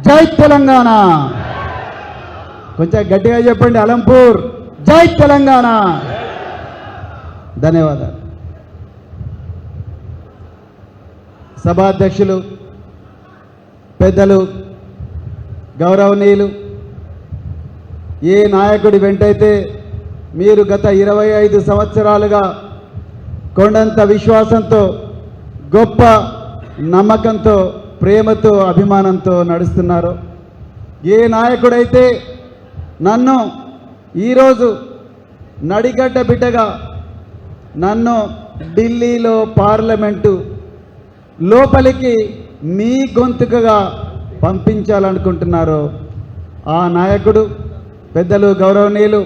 జై తెలంగాణ. కొంచెం గట్టిగా చెప్పండి, అలంపూర్ జై తెలంగాణ. ధన్యవాదాలు. సభాధ్యక్షులు, పెద్దలు, గౌరవనీయులు, ఏ నాయకుడి వెంటైతే మీరు గత 25 సంవత్సరాలుగా కొండంత విశ్వాసంతో, గొప్ప నమ్మకంతో, ప్రేమతో, అభిమానంతో నడుస్తున్నారో, ఏ నాయకుడైతే నన్ను ఈరోజు నడిగడ్డ బిడ్డగా నన్ను ఢిల్లీలో పార్లమెంటు లోపలికి మీ గొంతుకగా పంపించాలనుకుంటున్నారో ఆ నాయకుడు పెద్దలు గౌరవనీయులు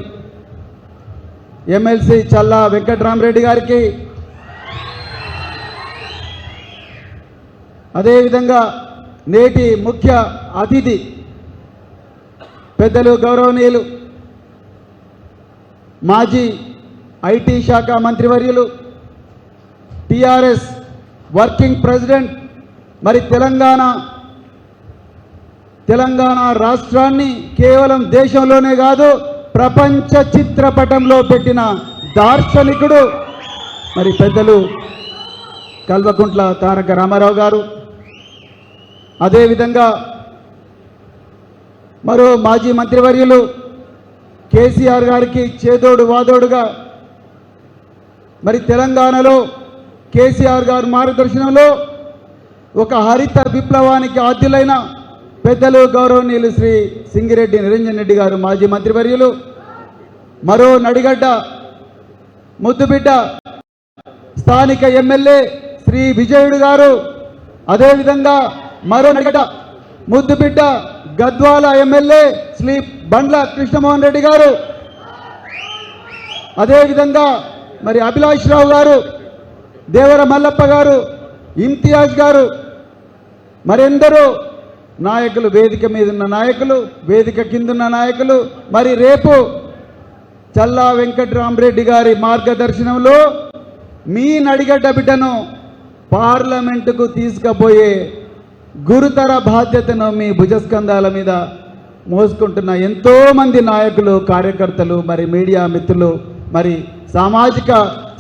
ఎమ్మెల్సీ చల్లా వెంకట్రామరెడ్డి గారికి, అదేవిధంగా నేటి ముఖ్య అతిథి పెద్దలు గౌరవనీయులు మాజీ ఐటీ శాఖ మంత్రివర్యులు, టిఆర్ఎస్ వర్కింగ్ ప్రెసిడెంట్, మరి తెలంగాణ రాష్ట్రాన్ని కేవలం దేశంలోనే కాదు ప్రపంచ చిత్రపటంలో పెట్టిన దార్శనికుడు మరి పెద్దలు కల్వకుంట్ల తారక రామారావు గారు, అదేవిధంగా మరో మాజీ మంత్రివర్యులు కేసీఆర్ గారికి చేదోడు వాదోడుగా మరి తెలంగాణలో కేసీఆర్ గారు మార్గదర్శనంలో ఒక హరిత విప్లవానికి ఆద్యులైన పెద్దలు గౌరవనీయులు శ్రీ సింగిరెడ్డి నిరంజన్ రెడ్డి గారు మాజీ మంత్రివర్యులు, మరో నడిగడ్డ ముద్దుబిడ్డ స్థానిక ఎమ్మెల్యే శ్రీ విజయుడు గారు, అదేవిధంగా మరో నడిగడ్డ ముద్దుబిడ్డ గద్వాల ఎమ్మెల్యే శ్రీ బండ్ల కృష్ణమోహన్ రెడ్డి గారు, అదేవిధంగా మరి అభిలాష్ రావు గారు, దేవర మల్లప్ప గారు, ఇమ్తియాజ్ గారు, మరెందరో నాయకులు, వేదిక మీద ఉన్న నాయకులు, వేదిక కిందున్న నాయకులు, మరి రేపు చల్లా వెంకట్రామరెడ్డి గారి మార్గదర్శనంలో మీ నడిగడ్డ బిడ్డను పార్లమెంటుకు తీసుకుపోయే గురుతర బాధ్యతను మీ భుజస్కంధాల మీద మోసుకుంటున్న ఎంతోమంది నాయకులు, కార్యకర్తలు, మరి మీడియా మిత్రులు, మరి సామాజిక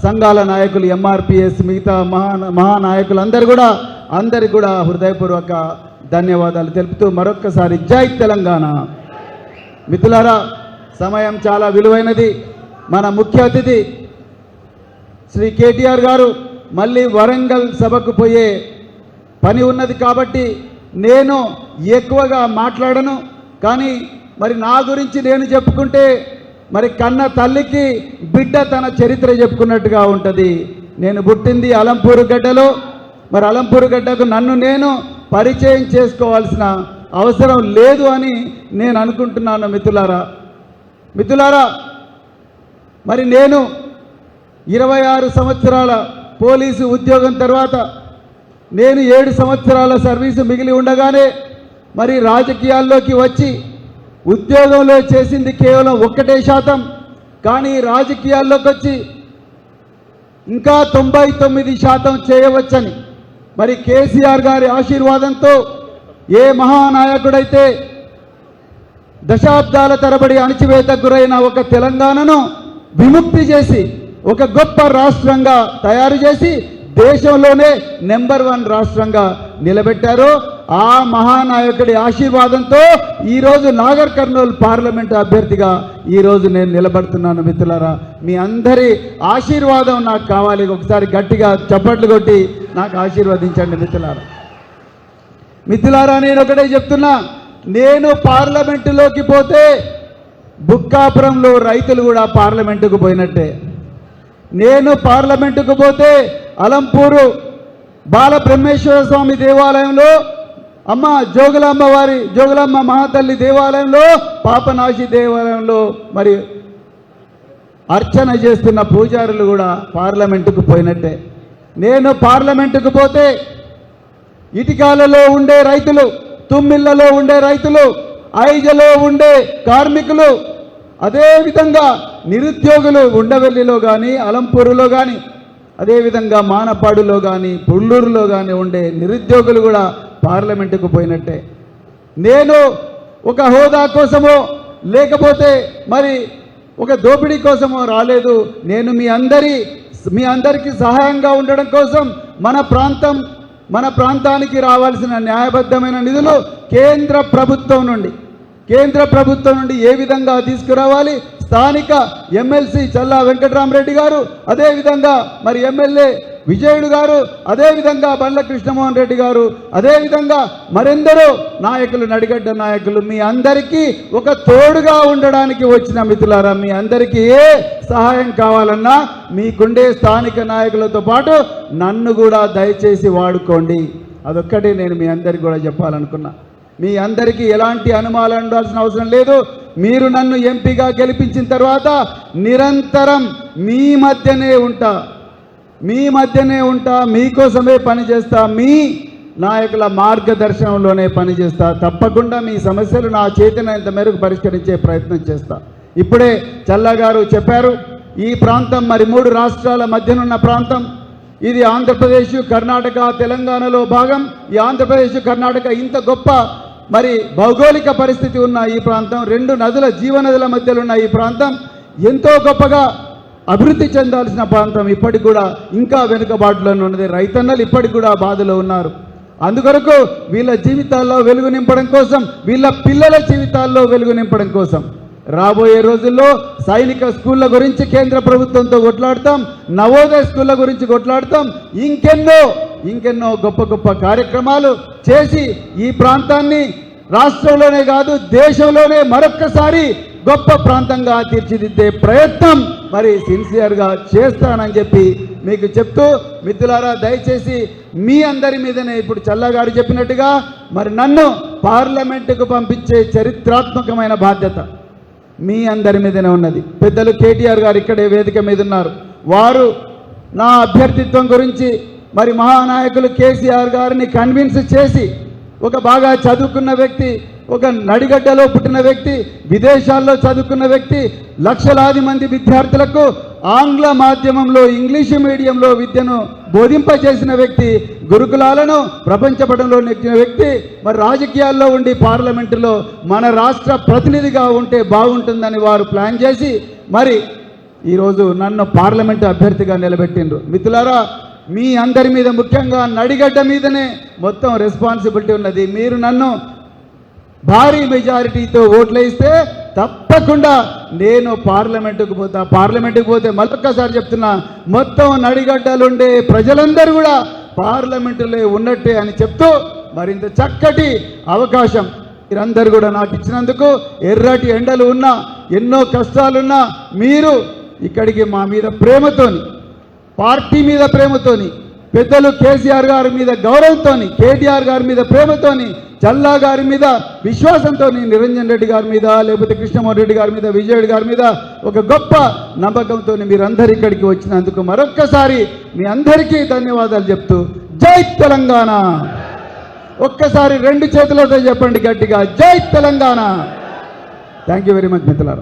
సంఘాల నాయకులు, ఎంఆర్పిఎస్, మిగతా మహానాయకులు అందరికీ కూడా హృదయపూర్వక ధన్యవాదాలు తెలుపుతూ మరొక్కసారి జై తెలంగాణ. మిత్రులారా, సమయం చాలా విలువైనది. మన ముఖ్య అతిథి శ్రీ కేటీఆర్ గారు మళ్ళీ వరంగల్ సభకు పోయే పని ఉన్నది కాబట్టి నేను ఎక్కువగా మాట్లాడను. కానీ మరి నా గురించి నేను చెప్పుకుంటే మరి కన్న తల్లికి బిడ్డ తన చరిత్ర చెప్పుకున్నట్టుగా ఉంటుంది. నేను పుట్టింది అలంపూరు గడ్డలో. మరి అలంపూరు గడ్డకు నన్ను నేను పరిచయం చేసుకోవాల్సిన అవసరం లేదు అని నేను అనుకుంటున్నాను. మిత్రులారా, మరి నేను 26 సంవత్సరాల పోలీసు ఉద్యోగం తర్వాత నేను 7 సంవత్సరాల సర్వీసు మిగిలి ఉండగానే మరి రాజకీయాల్లోకి వచ్చి ఉద్యోగంలో చేసింది కేవలం 1% కానీ రాజకీయాల్లోకి వచ్చి ఇంకా 99% చేయవచ్చని మరి కేసీఆర్ గారి ఆశీర్వాదంతో ఏ మహానాయకుడైతే దశాబ్దాల తరబడి అణచివేతకు గురైన ఒక తెలంగాణను విముక్తి చేసి ఒక గొప్ప రాష్ట్రంగా తయారు చేసి దేశంలోనే నెంబర్ 1 రాష్ట్రంగా నిలబెట్టారో ఆ మహానాయకుడి ఆశీర్వాదంతో ఈరోజు నాగర్ కర్నూలు పార్లమెంటు అభ్యర్థిగా ఈరోజు నేను నిలబడుతున్నాను. మిత్రులారా, మీ అందరి ఆశీర్వాదం నాకు కావాలి. ఒకసారి గట్టిగా చప్పట్లు కొట్టి నాకు ఆశీర్వదించండి. మిత్రులారా, నేను ఒకటే చెప్తున్నా, నేను పార్లమెంటులోకి పోతే బుక్కాపురంలో రైతులు కూడా పార్లమెంటుకు పోయినట్టే. నేను పార్లమెంటుకు పోతే అలంపూరు బాలబ్రహ్మేశ్వర స్వామి దేవాలయంలో జోగులాంబ మహాతల్లి దేవాలయంలో, పాపనాశి దేవాలయంలో మరి అర్చన చేస్తున్న పూజారులు కూడా పార్లమెంటుకు పోయినట్టే. నేను పార్లమెంటుకు పోతే ఇటికాలలో ఉండే రైతులు, తుమ్మిళ్లలో ఉండే రైతులు, ఐజలో ఉండే కార్మికులు, అదేవిధంగా నిరుద్యోగులు ఉండవెల్లిలో కానీ, అలంపూరులో కానీ, అదేవిధంగా మానపాడులో కానీ, పుల్లూరులో కానీ ఉండే నిరుద్యోగులు కూడా పార్లమెంటుకు పోయినట్టే. నేను ఒక హోదా కోసమో లేకపోతే మరి ఒక దోపిడీ కోసమో రాలేదు. నేను మీ అందరికీ సహాయంగా ఉండడం కోసం మన ప్రాంతానికి రావాల్సిన న్యాయబద్ధమైన నిధులు కేంద్ర ప్రభుత్వం నుండి ఏ విధంగా తీసుకురావాలి, స్థానిక ఎమ్మెల్సీ చల్లా వెంకటరామరెడ్డి గారు, అదేవిధంగా మరి ఎమ్మెల్యే విజయుడు గారు, అదేవిధంగా బండ్ల కృష్ణమోహన్ రెడ్డి గారు, అదేవిధంగా మరెందరో నాయకులు, నడిగడ్డ నాయకులు, మీ అందరికీ ఒక తోడుగా ఉండడానికి వచ్చిన మిత్రులారా, మీ అందరికీ ఏ సహాయం కావాలన్నా మీకుండే స్థానిక నాయకులతో పాటు నన్ను కూడా దయచేసి వాడుకోండి. అదొక్కటే నేను మీ అందరికీ కూడా చెప్పాలనుకున్నా. మీ అందరికీ ఎలాంటి అనుమానాలు ఉండాల్సిన అవసరం లేదు. మీరు నన్ను ఎంపీగా గెలిపించిన తర్వాత నిరంతరం మీ మధ్యనే ఉంటా, మీకోసమే పనిచేస్తా, మీ నాయకుల మార్గదర్శనంలోనే పనిచేస్తా. తప్పకుండా మీ సమస్యలు నా చేతనైనంత మేరకు పరిష్కరించే ప్రయత్నం చేస్తా. ఇప్పుడే చల్లా గారు చెప్పారు, ఈ ప్రాంతం మరి 3 రాష్ట్రాల మధ్యనున్న ప్రాంతం. ఇది ఆంధ్రప్రదేశ్, కర్ణాటక, తెలంగాణలో భాగం. ఈ ఆంధ్రప్రదేశ్, కర్ణాటక ఇంత గొప్ప మరి భౌగోళిక పరిస్థితి ఉన్న ఈ ప్రాంతం, 2 నదుల జీవనదుల మధ్యలో ఉన్న ఈ ప్రాంతం ఎంతో గొప్పగా అభివృద్ధి చెందాల్సిన ప్రాంతం ఇప్పటికి కూడా ఇంకా వెనుకబాటులోనే ఉన్నది. రైతన్నలు ఇప్పటికి కూడా బాధలో ఉన్నారు. అందుకొరకు వీళ్ళ జీవితాల్లో వెలుగు నింపడం కోసం, వీళ్ళ పిల్లల జీవితాల్లో వెలుగు నింపడం కోసం రాబోయే రోజుల్లో సైనిక స్కూళ్ళ గురించి కేంద్ర ప్రభుత్వంతో కొట్లాడతాం, నవోదయ స్కూళ్ళ గురించి కొట్లాడతాం, ఇంకెన్నో గొప్ప గొప్ప కార్యక్రమాలు చేసి ఈ ప్రాంతాన్ని రాష్ట్రంలోనే కాదు దేశంలోనే మరొక్కసారి గొప్ప ప్రాంతంగా తీర్చిదిద్దే ప్రయత్నం మరి సిన్సియర్గా చేస్తానని చెప్పి మీకు చెప్తూ, మిత్రులారా దయచేసి మీ అందరి మీదనే ఇప్పుడు చల్లా గారు చెప్పినట్టుగా మరి నన్ను పార్లమెంటుకు పంపించే చరిత్రాత్మకమైన బాధ్యత మీ అందరి మీదనే ఉన్నది. పెద్దలు కేటీఆర్ గారు ఇక్కడే వేదిక మీద ఉన్నారు. వారు నా అభ్యర్థిత్వం గురించి మరి మహానాయకులు కేసీఆర్ గారిని కన్విన్స్ చేసి, ఒక బాగా చదువుకున్న వ్యక్తి, ఒక నడిగడ్డలో పుట్టిన వ్యక్తి, విదేశాల్లో చదువుకున్న వ్యక్తి, లక్షలాది మంది విద్యార్థులకు ఆంగ్ల మాధ్యమంలో ఇంగ్లీషు మీడియంలో విద్యను బోధింపజేసిన వ్యక్తి, గురుకులాలను ప్రపంచపటంలో నెక్కిన వ్యక్తి, మరి రాజకీయాల్లో ఉండి పార్లమెంటులో మన రాష్ట్ర ప్రతినిధిగా ఉంటే బాగుంటుందని వారు ప్లాన్ చేసి మరి ఈరోజు నన్ను పార్లమెంటు అభ్యర్థిగా నిలబెట్టిండ్రు. మిత్రులారా, మీ అందరి మీద ముఖ్యంగా నడిగడ్డ మీదనే మొత్తం రెస్పాన్సిబిలిటీ ఉన్నది. మీరు నన్ను భారీ మెజారిటీతో ఓట్లు వేస్తే తప్పకుండా నేను పార్లమెంటుకు పోతే మరొక్కసారి చెప్తున్నా, మొత్తం నడిగడ్డలుండే ప్రజలందరూ కూడా పార్లమెంటులో ఉన్నట్టే అని చెప్తూ మరింత చక్కటి అవకాశం మీరందరూ కూడా నాకు ఇచ్చినందుకు, ఎర్రటి ఎండలు ఉన్నా, ఎన్నో కష్టాలున్నా మీరు ఇక్కడికి మా మీద ప్రేమతోని, పార్టీ మీద ప్రేమతోని, పెద్దలు కేసీఆర్ గారి మీద గౌరవంతోని, కేటీఆర్ గారి మీద ప్రేమతోని, చల్లా గారి మీద విశ్వాసంతో, నిరంజన్ రెడ్డి గారి మీద, లేకపోతే కృష్ణమోహన్ రెడ్డి గారి మీద, విజయుడు గారి మీద ఒక గొప్ప నమ్మకంతో మీరందరూ ఇక్కడికి వచ్చినందుకు మరొక్కసారి మీ అందరికీ ధన్యవాదాలు చెప్తూ, జై తెలంగాణ. ఒక్కసారి 2 చేతులతో చెప్పండి గట్టిగా, జై Telangana. Thank you very much మిత్రులారా.